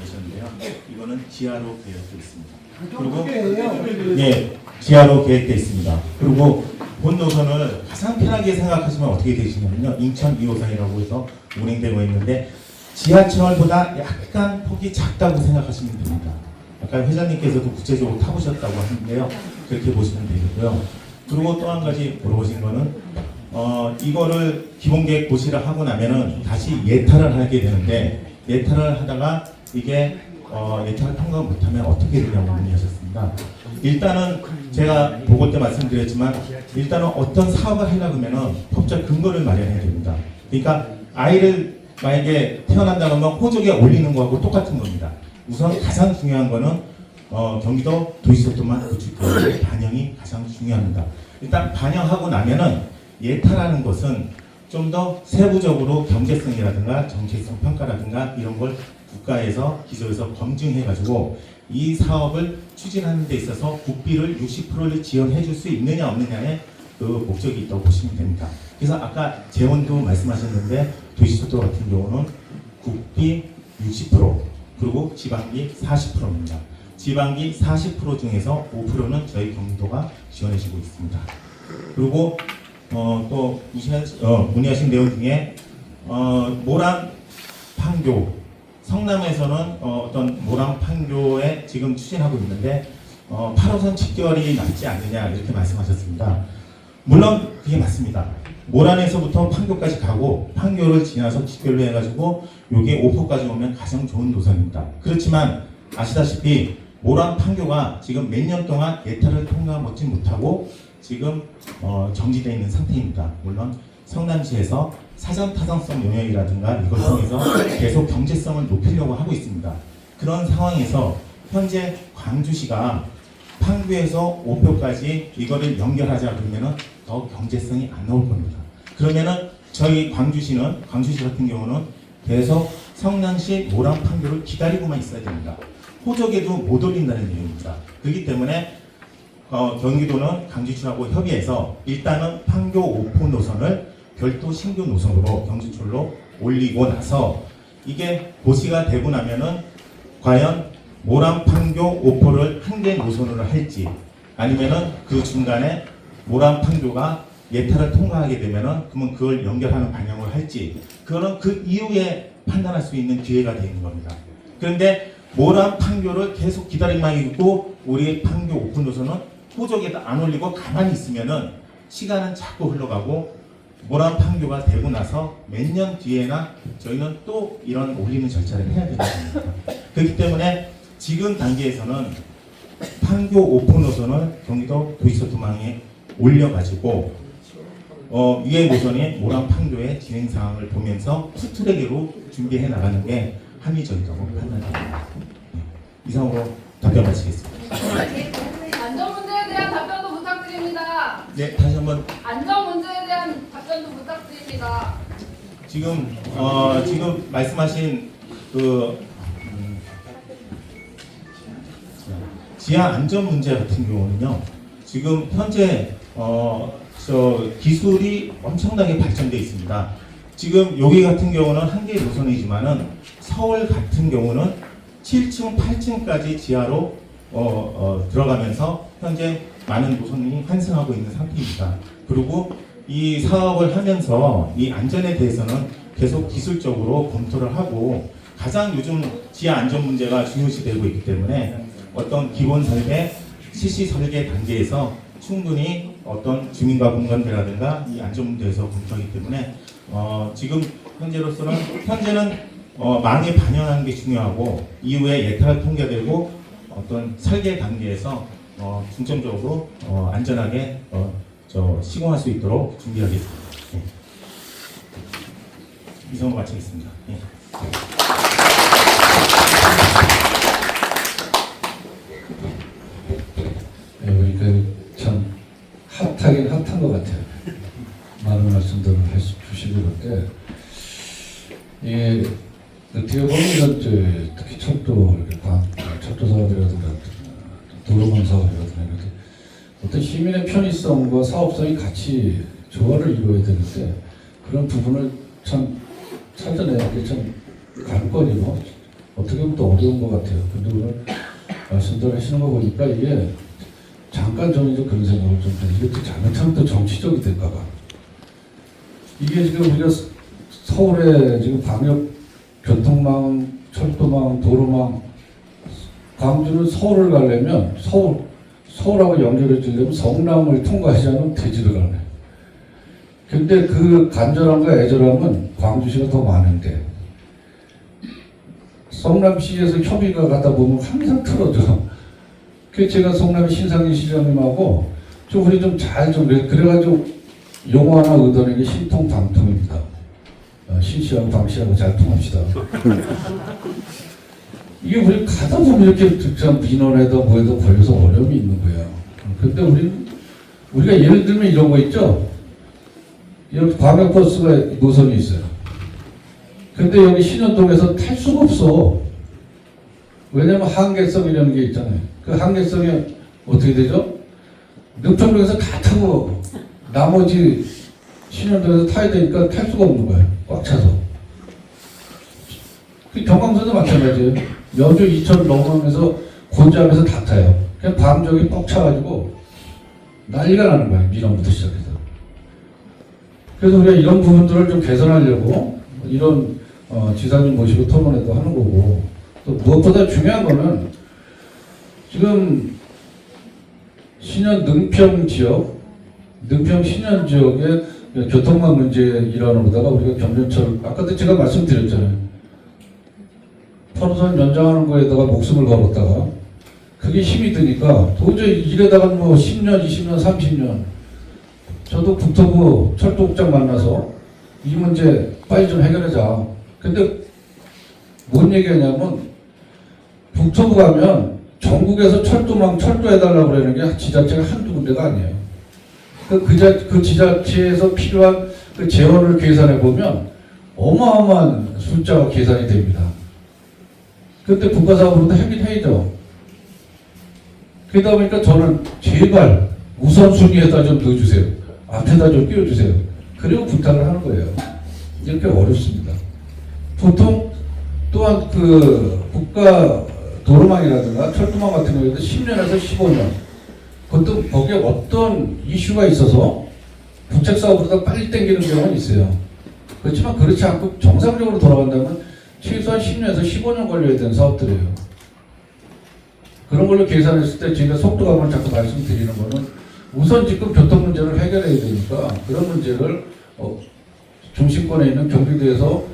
보셨는데요. 이거는 지하로 계획되어 있습니다. 그리고 예, 지하로 계획되어 있습니다. 그리고 본 노선을 가장 편하게 생각하시면 어떻게 되시냐면요, 인천 2호선이라고 해서 운행되고 있는데 지하철보다 약간 폭이 작다고 생각하시면 됩니다. 아까 회장님께서도 구체적으로 타보셨다고 하는데요, 그렇게 보시면 되겠고요. 그리고 또 한 가지 물어보신 거는 이거를 기본계획 고시를 하고 나면은 다시 예탈을 하게 되는데, 예탈을 하다가 이게 예탈을 통과 못하면 어떻게 되냐고 문의하셨습니다. 일단은 제가 보고 때 말씀드렸지만, 일단은 어떤 사업을 하려고 하면은 법적 근거를 마련해야 됩니다. 그러니까 아이를 만약에 태어난다고 하면 호적에 올리는 거하고 똑같은 겁니다. 우선 가장 중요한 거는 경기도 도시교통망 구축계획 반영이 가장 중요합니다. 일단 반영하고 나면은 예탈하는 것은 좀 더 세부적으로 경제성이라든가 정체성 평가라든가 이런 걸 국가에서 기소에서 검증해가지고 이 사업을 추진하는 데 있어서 국비를 60%를 지원해 줄 수 있느냐 없느냐에 그 목적이 있다고 보시면 됩니다. 그래서 아까 재원도 말씀하셨는데 도시철도 같은 경우는 국비 60% 그리고 지방비 40%입니다. 지방비 40% 중에서 5%는 저희 경기도가 지원해주고 있습니다. 그리고 또 문의하신 내용 중에 모란 판교, 성남에서는 어떤 모란 판교에 지금 추진하고 있는데 8호선 직결이 낫지 않느냐 이렇게 말씀하셨습니다. 물론 그게 맞습니다. 모란에서부터 판교까지 가고 판교를 지나서 직결로 해가지고 요게 오포까지 오면 가장 좋은 노선입니다. 그렇지만 아시다시피 모란 판교가 지금 몇 년 동안 예탈을 통과하지 못하고 지금 정지되어 있는 상태입니다. 물론 성남시에서 사전 타당성 영역이라든가 이걸 통해서 계속 경제성을 높이려고 하고 있습니다. 그런 상황에서 현재 광주시가 판교에서 오표까지 이거를 연결하자 그러면은 더 경제성이 안 나올 겁니다. 그러면은 저희 광주시 같은 경우는 계속 성남시 모란 판교를 기다리고만 있어야 됩니다. 호적에도 못 올린다는 내용입니다. 그렇기 때문에 경기도는 강지출하고 협의해서 일단은 판교 오포 노선을 별도 신규 노선으로 경지출로 올리고 나서 이게 고시가 되고 나면은 과연 모란 판교 오포를 한 개 노선으로 할지 아니면은 그 중간에 모란 판교가 예탈을 통과하게 되면은 그러면 그걸 연결하는 방향으로 할지 그거는 그 이후에 판단할 수 있는 기회가 되는 겁니다. 그런데 모란 판교를 계속 기다리만 있고 우리 판교 오포 노선은 호적에도 안 올리고 가만히 있으면은 시간은 자꾸 흘러가고 모란 판교가 되고 나서 몇 년 뒤에나 저희는 또 이런 올리는 절차를 해야 되는 겁니다. 그렇기 때문에 지금 단계에서는 판교 오포 노선을 경기도 도시교통망에 올려가지고 위에 노선의 모란 판교의 진행 상황을 보면서 투트랙으로 준비해 나가는 게 합리적이라고 판단합니다. 이상으로 답변 마치겠습니다. 안전 문제에 대한 답변도 부탁드립니다. 네, 다시 한번 안전 문제에 대한 답변도 부탁드립니다. 지금 말씀하신 그 지하 안전 문제 같은 경우는요. 지금 현재 기술이 엄청나게 발전되어 있습니다. 지금 여기 같은 경우는 한 개의 노선이지만은 서울 같은 경우는 7층, 8층까지 지하로 들어가면서 현재 많은 노선이 환승하고 있는 상태입니다. 그리고 이 사업을 하면서 이 안전에 대해서는 계속 기술적으로 검토를 하고 가장 요즘 지하 안전 문제가 중요시되고 있기 때문에 어떤 기본 설계, 실시 설계 단계에서 충분히 어떤 주민과 공감대라든가 이 안전 문제에서 검토하기 때문에 지금 현재는 망에 반영하는 게 중요하고 이후에 예타를 통과되고 어떤 설계 단계에서 중점적으로 안전하게 시공할 수 있도록 준비하겠습니다. 네. 이상으로 마치겠습니다. 네. 우리 참 핫하긴 핫한 것 같아요. 많은 말씀들을 해주시는데 이게 어떻게 보면 특히 철도 사업이라든가 도로망 사업이라든가 어떤 시민의 편의성과 사업성이 같이 조화를 이루어야 되는데 그런 부분을 참 찾아내는 게 참 관건이고 어떻게 보면 또 어려운 것 같아요. 근데 오늘 말씀들 하시는 거 보니까 이게 잠깐 저는 좀 그런 생각을 좀 해요. 이게 또 잘못하면 또 정치적이 될까 봐. 이게 지금 우리가 서울에 지금 광역 교통망, 철도망, 도로망, 광주는 서울을 가려면 서울하고 연결해 주려면 성남을 통과하지 않으면 되지를 않아요. 근데 그 간절함과 애절함은 광주시가 더 많은데 성남시에서 협의가 가다 보면 항상 틀어져. 그래서 제가 성남의 신상진 시장님하고 우리 좀 잘 그래가지고 용어 하나 얻어낸 게 신통방통입니다. 신씨하고 방씨하고 잘 통합시다. 이게 우리 가다 보면 이렇게 참 민원에다 뭐에다 걸려서 어려움이 있는 거야. 근데 우리가 예를 들면 이런 거 있죠. 여기 광역버스가 노선이 있어요. 근데 여기 신현동에서 탈 수가 없어. 왜냐면 한계성이라는 게 있잖아요. 그 한계성이 어떻게 되죠? 능평동에서 다 타고 나머지 신현동에서 타야 되니까 탈 수가 없는 거예요. 꽉 차서. 그 경강선도 마찬가지예요. 여주 이천 넘어가면서 곤지암에서 다 타요. 그냥 밤저기 뻑 차가지고 난리가 나는 거예요. 민원부터 시작해서. 그래서 우리가 이런 부분들을 좀 개선하려고 이런 지사님 모시고 토론회도 하는 거고 또 무엇보다 중요한 거는 지금 신현 능평 지역, 능평 신현 지역의 교통망 문제 일환으로 다가 우리가 경전철 아까도 제가 말씀드렸잖아요. 8호선 연장하는 거에다가 목숨을 걸었다가 그게 힘이 드니까 도저히 이래다가 뭐 10년, 20년, 30년 저도 국토부 철도국장 만나서 이 문제 빨리 좀 해결하자. 근데 뭔 얘기하냐면 국토부 가면 전국에서 철도망 철도해달라고 그러는 게 지자체가 한두 군데가 아니에요. 그 지자체에서 필요한 그 재원을 계산해 보면 어마어마한 숫자가 계산이 됩니다. 그때 국가사업으로도 하긴 해야죠. 그러다 보니까 저는 제발 우선순위에다 좀 넣어주세요. 앞에다 좀 끼워주세요. 그리고 부탁을 하는 거예요. 이렇게 어렵습니다. 보통 또한 그 국가 도로망이라든가 철도망 같은 경우에도 10년에서 15년 그것도 거기에 어떤 이슈가 있어서 부책사업보다 빨리 땡기는 경우는 있어요. 그렇지만 그렇지 않고 정상적으로 돌아간다면 최소한 10년에서 15년 걸려야 되는 사업들이에요. 그런 걸로 계산했을 때 저희가 속도감을 자꾸 말씀드리는 거는 우선 지금 교통 문제를 해결해야 되니까 그런 문제를 중심권에 있는 경기도에서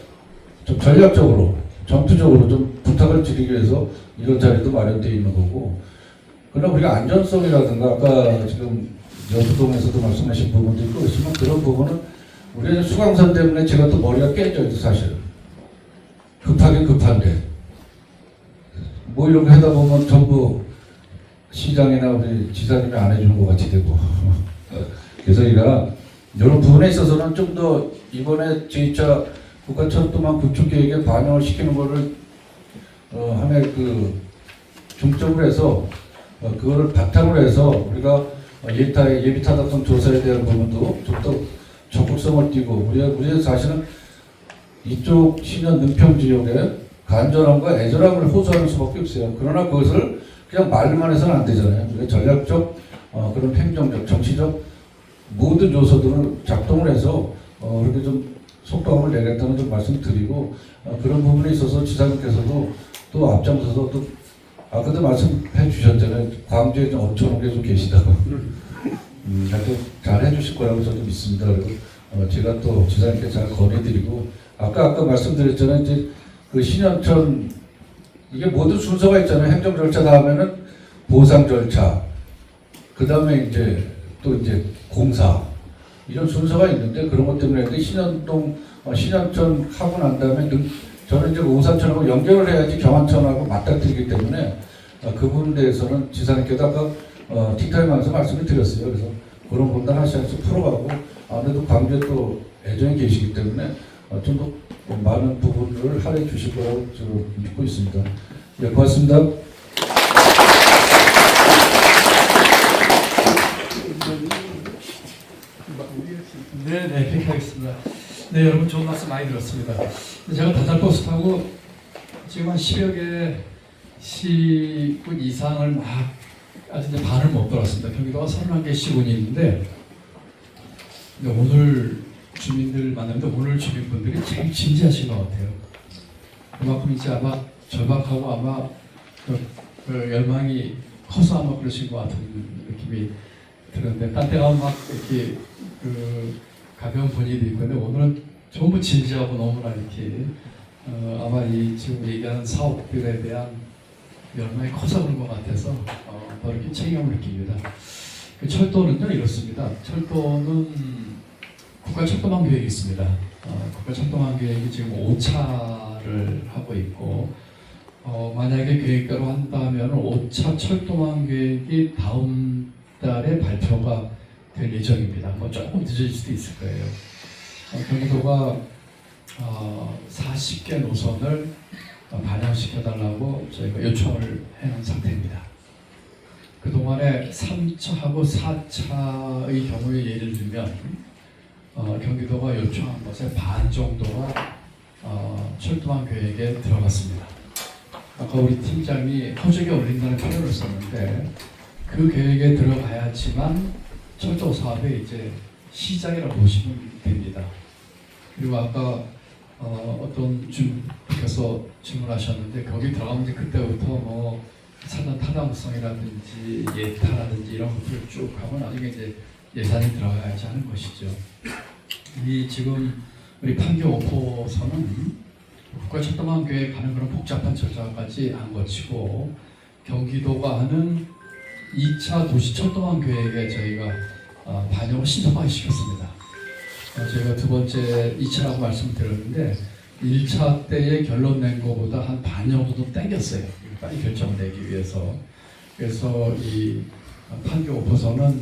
좀 전략적으로 전투적으로 좀 부탁을 드리기 위해서 이런 자리도 마련되어 있는 거고 그러나 우리가 안전성이라든가 아까 지금 여수동에서도 말씀하신 부분도 있고 그렇지만 그런 부분은 우리는 수강선 때문에 제가 또 머리가 깨져요 사실. 급하긴 급한데 뭐 이런 거 하다 보면 전부 시장이나 우리 지사님이 안 해주는 것 같이 되고 그래서 우리가 이런 부분에 있어서는 좀 더 이번에 제2차 국가철도망 구축 계획에 반영을 시키는 거를 하나의 그 중점으로 해서 그거를 바탕으로 해서 우리가 예비 타당성 조사에 대한 부분도 좀 더 적극성을 띠고 우리가 사실은 이쪽 신현 능평 지역에 간절함과 애절함을 호소하는 수밖에 없어요. 그러나 그것을 그냥 말만 해서는 안 되잖아요. 우리가 전략적 그런 행정적 정치적 모든 요소들을 작동을 해서 그렇게 좀 속도감을 내겠다는 좀 말씀드리고 그런 부분에 있어서 지사님께서도 또 앞장서서 또 아까도 말씀해 주셨잖아요. 광주에 좀 엄청 계속 계시다고. 하여튼 잘 해주실 거라고 저는 믿습니다. 그리고 제가 또 지사님께 잘 건의드리고 아까 말씀드렸잖아요. 이제 그 신현천 이게 모든 순서가 있잖아요. 행정 절차 다음에는 보상 절차, 그 다음에 이제 또 이제 공사 이런 순서가 있는데 그런 것 때문에 신현천 하고 난 다음에 저는 이제 오산천하고 연결을 해야지 경안천하고 맞닥뜨리기 때문에 그 부분에 대해서는 지사님께도 아까 티타임하면서 말씀을 드렸어요. 그래서 그런 분들 하시면서 풀어가고 아무래도 광주에 또 애정이 계시기 때문에 좀 더 많은 부분을 할애해 주실 거라고 저는 믿고 있습니다. 네, 고맙습니다. 네, 그렇게 하겠습니다. 네, 여러분 좋은 말씀 많이 들었습니다. 제가 다달버스 타고 지금 한 10여 개 시군 이상을 막 아직 이제 반을 못 돌았습니다. 경기도가 31개 시군이 있는데 오늘 주민들 만나는데 오늘 주민분들이 제일 진지하신 것 같아요. 그만큼 이제 아마 절박하고 아마 그 열망이 커서 아마 그러신 것 같은 느낌이 드는데 딴 데 가면 막 이렇게 그 가벼운 분위기도 있고 근데 오늘은 전부 진지하고 너무나 이렇게 아마 이 지금 얘기하는 사업들에 대한 열망이 커서 그런 것 같아서 더 이렇게 책임감을 느낍니다. 그 철도는요 이렇습니다. 철도는 국가철도망 계획이 있습니다. 국가철도망 계획이 지금 5차를 하고 있고 만약에 계획대로 한다면 5차 철도망 계획이 다음 달에 발표가 될 예정입니다. 뭐 조금 늦어질 수도 있을 거예요. 경기도가 40개 노선을 반영시켜달라고 저희가 요청을 해놓은 상태입니다. 그동안에 3차하고 4차의 경우에 예를 들면 경기도가 요청한 것의 반 정도가 철도망 계획에 들어갔습니다. 아까 우리 팀장이 허적에 올린다는 표현을 썼는데 그 계획에 들어가야지만 철도 사업의 이제 시작이라고 보시면 됩니다. 그리고 아까 어떤 분께서 질문하셨는데 거기 들어가면 이제 그때부터 뭐 사전 타당성이라든지 예타라든지 이런 것들을 쭉 하고 나중에 이제 예산이 들어가야지 하는 것이죠. 이 지금 우리 판교 5호선은 국가철도망 계획 하는 그런 복잡한 절차까지 안 거치고 경기도가 하는 2차 도시철도망 계획에 저희가 반영을 신속하게 시켰습니다. 저희가 두 번째 2차라고 말씀드렸는데 1차 때에 결론 낸 것보다 한 반 정도 땡겼어요. 빨리 결정을 내기 위해서. 그래서 이 판교 5호선은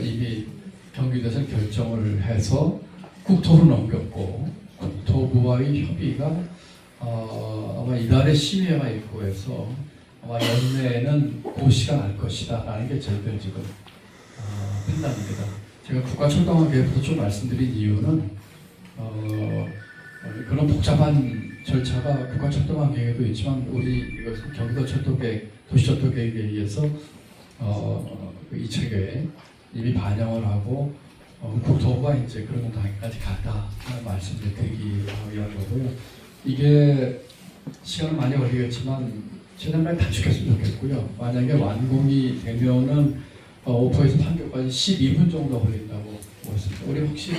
이미 경기도에서 결정을 해서 국토부로 넘겼고 국토부와의 협의가 아마 이달에 심의회가 있고 해서 아마 연내에는 고시가 날 것이다 라는 게 저희들 지금 판단입니다. 제가 국가철도망 계획부터 좀 말씀드린 이유는 그런 복잡한 절차가 국가철도망 계획에도 있지만 우리 이것은 경기도 철도계획, 도시철도계획에 의해서 2차 계획 이미 반영을 하고 국토부가 이제 그런 단계까지 갔다 하는 말씀을 드리기 위한 거고요. 이게 시간은 많이 걸리겠지만 최대한 빨리 단축했으면 좋겠고요. 만약에 완공이 되면은 오포에서 판교까지 12분 정도 걸린다고 보겠습니다. 우리 혹시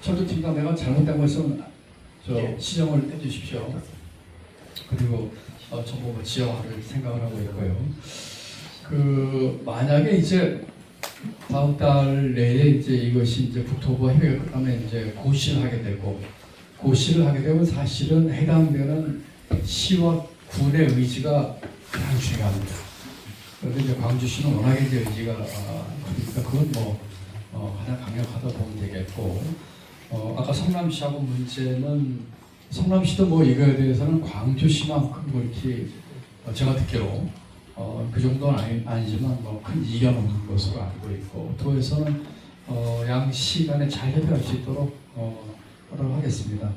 철도팀장 내가 잘못된 거 있으면 시정을 해주십시오. 그리고 전부 뭐 지역화를 생각을 하고 있고요. 그 만약에 이제 다음 달 내에 이제 이것이 이제 국토부와 협의가 끝나면 이제 고시를 하게 되고 고시를 하게 되면 사실은 해당되는 시와 군의 의지가 가장 중요합니다. 그런데 이제 광주시는 워낙에 이제 의지가 그러니까 그건 뭐 가장 강력하다 보면 되겠고 아까 성남시하고 문제는 성남시도 뭐 이거에 대해서는 광주시만큼 그렇게 제가 듣기로 그 정도는 아니지만 뭐 큰 이견 없는 것으로 알고 있고 도에서는 양시 간에 잘 협의할 수 있도록 하겠습니다.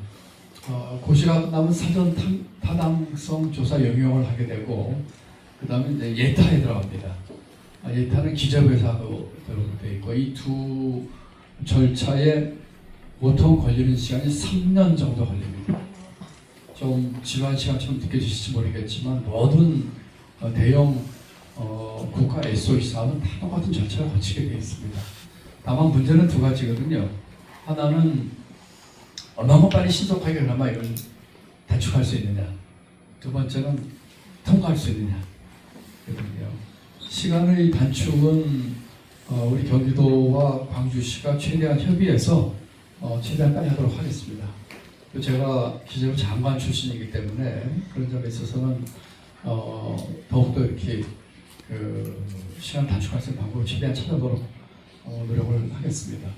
고시가 끝나면 사전 타당성 조사 영역을 하게 되고 그 다음에 이제 예타에 들어갑니다. 예타는 기재부에서 하고 되어 있고 이 두 절차에 보통 걸리는 시간이 3년 정도 걸립니다. 좀 지루한 시간처럼 느껴지실지 모르겠지만 모든 대형 국가 SOC 사업은 다 똑같은 절차를 거치게 되어 있습니다. 다만 문제는 두 가지거든요. 하나는 얼마나 빨리 신속하게 그나마 이걸 단축할 수 있느냐. 두 번째는 통과할 수 있느냐. 거든요. 시간의 단축은 우리 경기도와 광주시가 최대한 협의해서 최대한 빨리 하도록 하겠습니다. 제가 기재부 장관 출신이기 때문에 그런 점에 있어서는 더욱더 이렇게 그 시간 단축할 수 있는 방법을 최대한 찾아보도록 노력을 하겠습니다.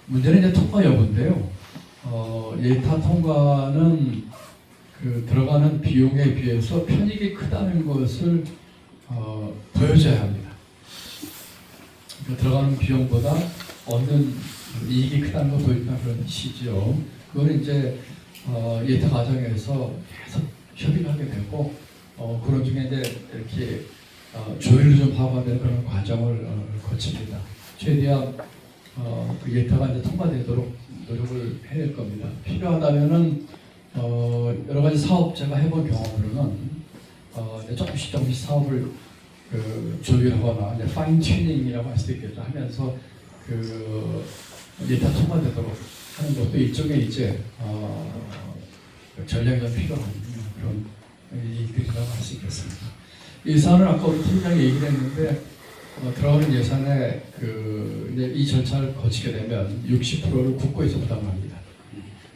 문제는 이제 통과 여부인데요. 예타 통과는 그 들어가는 비용에 비해서 편익이 크다는 것을 보여줘야 합니다. 그러니까 들어가는 비용보다 얻는 이익이 크다는 걸 보여주는 그런 시죠. 그거는 이제 예타 과정에서 계속 협의를 하게 되고 그런 중에 이제 이렇게 조율을 좀 하고 되는 그런 과정을 거칩니다. 최대한 그 예타가 이제 통과되도록 노력을 해야 될 겁니다. 필요하다면은 여러 가지 사업 제가 해본 경험으로는 이제 조금씩 사업을 그 조율하거나 이제 파인 튜닝이라고 할 수도 있겠죠. 하면서 그 예타 통과되도록 하는 것도 일종의 이제 전략이 좀 필요한 그런 일들이라고 할 수 있겠습니다. 예산은 아까 우리 팀장이 얘기를 했는데 들어가는 예산에 그 이제 이 절차를 거치게 되면 60%를 국고에서 부담합니다.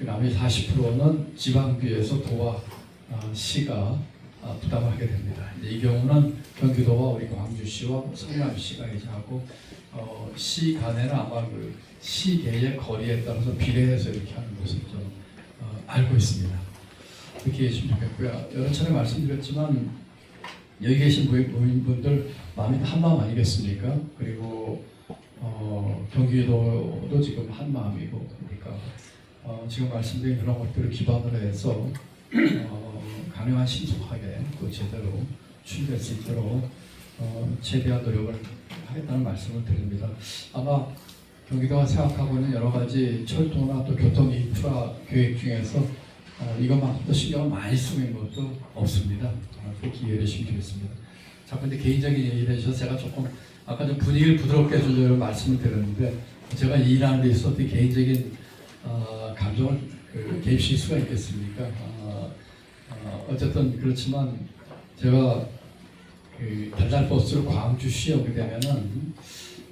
나머지 40%는 지방비에서 도와 시가 부담을 하게 됩니다. 이제 이 경우는 경기도와 우리 광주시와 성남시가 이제 하고 시 간에는 아마 그 시계의 거리에 따라서 비례해서 이렇게 하는 것을 좀 알고 있습니다. 그렇게 해주시면 좋겠고요. 여러 차례 말씀드렸지만 여기 계신 모임분들 마음이 한마음 아니겠습니까? 그리고 경기도도 지금 한마음이고 그러니까 지금 말씀드린 그런 것들을 기반으로 해서 가능한 신속하게 또 제대로 추진될 수 있도록 최대한 노력을 하겠다는 말씀을 드립니다. 아마 경기도가 생각하고 있는 여러 가지 철도나 또 교통 인프라 계획 중에서 이것만큼도 신경을 많이 쓰고 있는 것도 없습니다. 그 기회를 주시면 되겠습니다. 자, 근데 개인적인 얘기를 해주셔서 제가 조금 아까 좀 분위기를 부드럽게 해주려고 말씀을 드렸는데 제가 일하는 데 있어서 어떻게 개인적인 감정을 개입시킬 수가 있겠습니까? 어쨌든 그렇지만 제가 그 달달버스를 광주시에 오게 되면은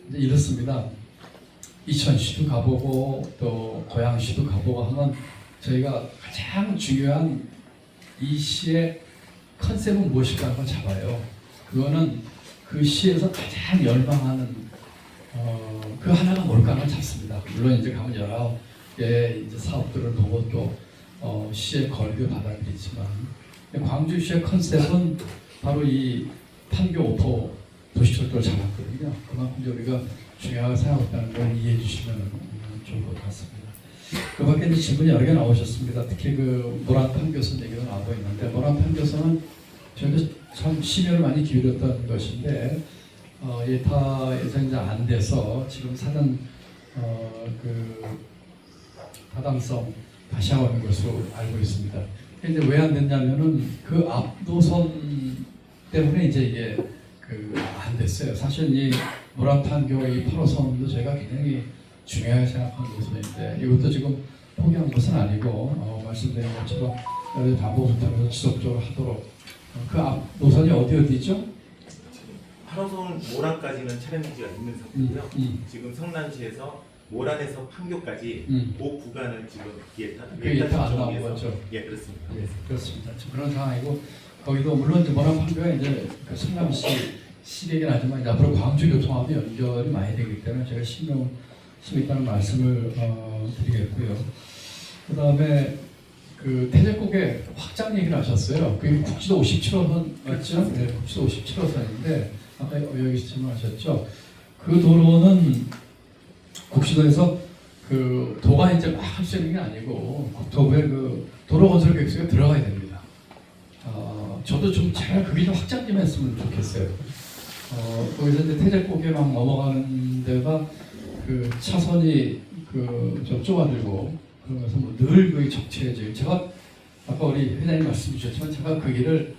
이제 이렇습니다. 이천시도 가보고 또 고양시도 가보고 하면 저희가 가장 중요한 이 시의 컨셉은 무엇일까 한번 잡아요. 그거는 그 시에서 가장 열망하는 그 하나가 뭘까 한번 잡습니다. 물론 이제 가면 여러 이제 사업들을 보고 또 시의 거리도 받아들이지만 광주시의 컨셉은 바로 이 판교 오포 도시철도를 잡았거든요. 그만큼 이제 우리가 중요하게 생각했다는 걸 이해해 주시면 좋을 것 같습니다. 그 밖에 이제 질문이 여러 개 나오셨습니다. 특히 그 모란 판교선 얘기가 나오고 있는데 모란 판교선은 저희도 참 심혈을 많이 기울였던 것인데 예타에서 이제 안 돼서 지금 사전 그 타당성 다시 하는 것으로 알고 있습니다. 근데 왜 안 됐냐면은 그 앞 노선 때문에 이제 이게 그 안 됐어요. 사실 이 모란판교 이 8호선도 제가 굉장히 중요하게 생각하는 노선인데 이것도 지금 포기한 것은 아니고 말씀드린 것처럼 여러 방법부터 지속적으로 하도록 그 앞 노선이 어디죠? 8호선 모란까지는 차량지가 있는 상태고요. 지금 성남시에서 모란에서 판교까지 그 구간을 지금 예타 안 나온 거죠? 예, 그렇습니다. 예, 그렇습니다. 지금 그런 상황이고 거기도 물론 이제 모란 판교가 이제 그 성남시 시계긴 하지만 이제 앞으로 광주 교통하고 연결이 많이 되기 때문에 제가 신경 쓰고 있다는 말씀을 드리겠고요. 그 다음에 그 태제국의 확장 얘기를 하셨어요. 그게 국지도 57호선 맞죠? 네, 국지도 57호선인데 아까 여기 질문하셨죠. 그 도로는 국시도에서 그 도가 이제 막 할 수 있는 게 아니고 국토부의 그 도로 건설 계획서에 들어가야 됩니다. 저도 좀 잘 그게 좀 확장 좀 했으면 좋겠어요. 거기서 이제 태제국에 막 넘어가는 데가 그 차선이 그 좀 좁아들고 그러면서 뭐 늘 그게 적체해져요. 제가 아까 우리 회장님 말씀 주셨지만 제가 그 길을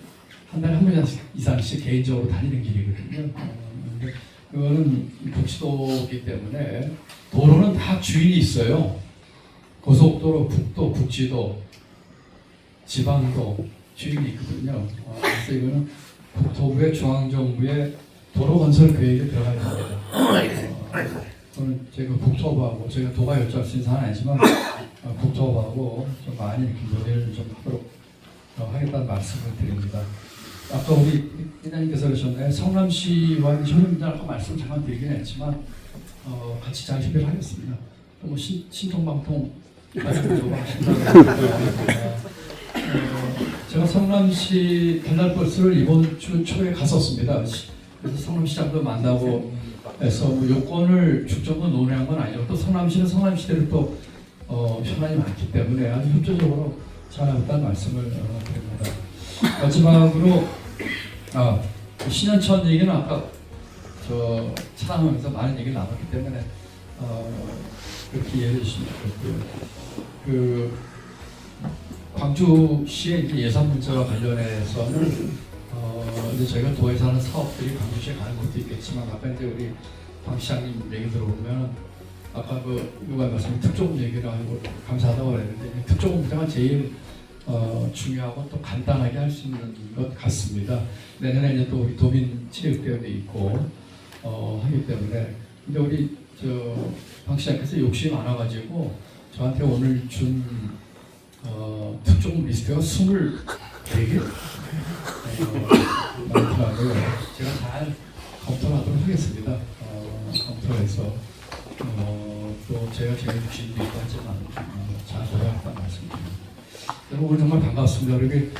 한 달에 한 번 이상씩 개인적으로 다니는 길이거든요. 근데 그거는 북지도이기 때문에 도로는 다 주인이 있어요. 고속도로, 국도, 북지도, 지방도 주인이 있거든요. 그래서 이거는 국토부의 중앙정부의 도로 건설 계획에 들어가야 됩니다. 저는 제가 국토부하고 저희가 도가 결정할 수 있는 사안은 아니지만 국토부하고 좀 많이 이렇게 논의를 좀 하도록 하겠다는 말씀을 드립니다. 아까 우리 이장님께서 그러셨나요? 성남시와 협력자라고 말씀을 잠깐 드리긴 했지만 같이 잘 협의를 하겠습니다. 또 뭐 신통방통 말씀을 제가 성남시 배달버스를 이번 주 초에 갔었습니다. 그래서 성남시장도 만나고 해서 뭐 요건을 중점으로 논의한 건 아니고 또 성남시는 성남시대로 또 현안이 많기 때문에 아주 협조적으로 잘하겠다는 말씀을 드립니다. 마지막으로 신현천 얘기는 아까 저 차담하면서 많은 얘기를 나눴기 때문에 그렇게 이해해 주시면 좋겠고요. 그 광주시의 이제 예산 문제와 관련해서는 이제 저희가 도에서 하는 사업들이 광주시에 가는 것도 있겠지만 아까 이제 우리 방 시장님 얘기 들어보면 아까 그 누가 말씀 특조금 얘기를 하고 감사하다고 그랬는데 특조금 문제가 제일 중요하고 또 간단하게 할 수 있는 것 같습니다. 내년에 이제 또 우리 도민체육대회도 있고 하기 때문에 근데 우리 방 시장께서 욕심이 많아가지고 저한테 오늘 준 특조금 리스트가 24개 많더라고요. 제가 잘 검토를 하도록 하겠습니다. 검토해서 또 제가 제일 욕심도 있고 하지만 잘 고려하겠다는 말씀입니다. 여러분 오늘 정말 반갑습니다. 이렇게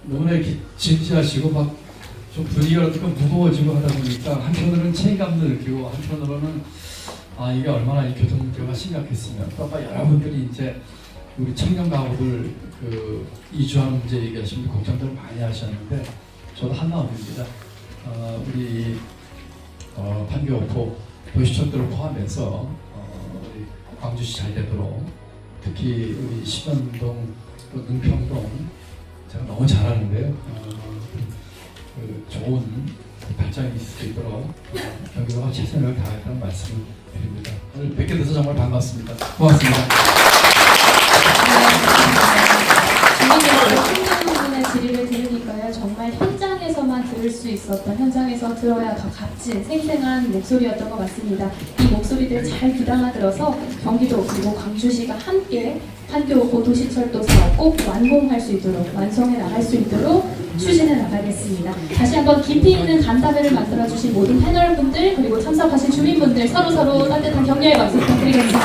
너무나 이렇게 진지하시고 막 좀 분위기가 조금 무거워지고 하다 보니까 한편으로는 책임감도 느끼고 한편으로는 이게 얼마나 이 교통 문제가 심각했으면 또 아까 여러분들이 이제 우리 청년 가구들 그 이주하는 문제 얘기하시면 걱정들을 많이 하셨는데 저도 한마음입니다. 우리 판교포 도시촌들을 포함해서 우리 광주시 잘 되도록 특히 우리 신현동 또 능평동 제가 너무 잘하는데요. 그 좋은 발전이 있을 수 있도록 경기도가 최선을 다하겠다는 말씀을 드립니다. 오늘 뵙게 돼서 정말 반갑습니다. 고맙습니다. 주민분의 질의를 들으니까요. 정말 현장에서만 들을 수 있었던 현장에서 들어야 더 값진 생생한 목소리였던 것 같습니다. 이 목소리들 잘 귀담아 들어서 경기도 그리고 광주시가 함께 판교고 도시철도 사업 꼭 완공할 수 있도록 완성해 나갈 수 있도록 추진해 나가겠습니다. 다시 한번 깊이 있는 간담회를 만들어주신 모든 패널분들 그리고 참석하신 주민분들 서로서로 따뜻한 격려의 박수 부탁드리겠습니다.